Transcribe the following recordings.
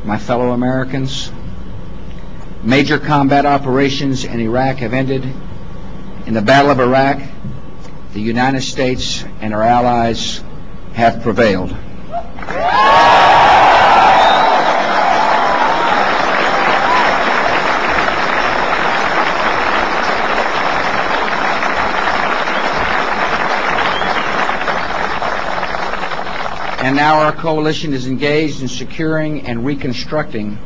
my fellow Americans, major combat operations in Iraq have ended. In the Battle of Iraq, the United States and our allies have prevailed. And now our coalition is engaged in securing and reconstructing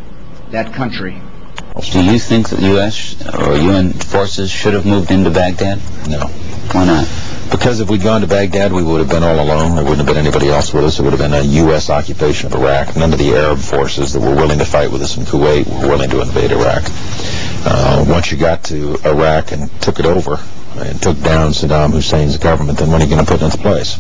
that country. Do you think that the U.S. or UN forces should have moved into Baghdad? No. Why not? Because if we'd gone to Baghdad, we would have been all alone. There wouldn't have been anybody else with us. It would have been a U.S. occupation of Iraq. None of the Arab forces that were willing to fight with us in Kuwait were willing to invade Iraq. Once you got to Iraq and took it over and took down Saddam Hussein's government, then what are you going to put in its place?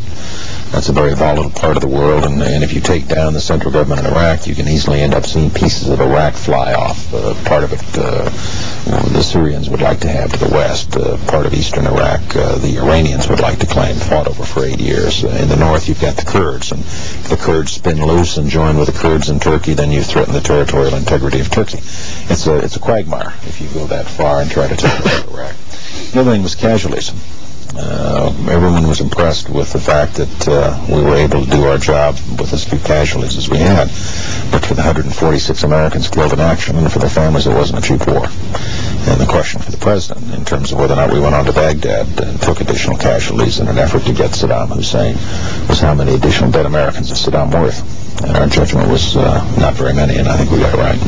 That's a very volatile part of the world, and if you take down the central government in Iraq, you can easily end up seeing pieces of Iraq fly off. Part of it the Syrians would like to have to the west. Part of eastern Iraq the Iranians would like to claim, fought over for 8 years. In the north you've got the Kurds, and if the Kurds spin loose and join with the Kurds in Turkey, then you threaten the territorial integrity of Turkey. It's a quagmire if you go that far and try to take over Iraq. The other thing was casualties. Everyone was impressed with the fact that we were able to do our job with as few casualties as we had. But for the 146 Americans killed in action and for their families, it wasn't a cheap war. And the question for the president, in terms of whether or not we went on to Baghdad and took additional casualties in an effort to get Saddam Hussein, was how many additional dead Americans is Saddam worth? And our judgment was not very many, and I think we got it right.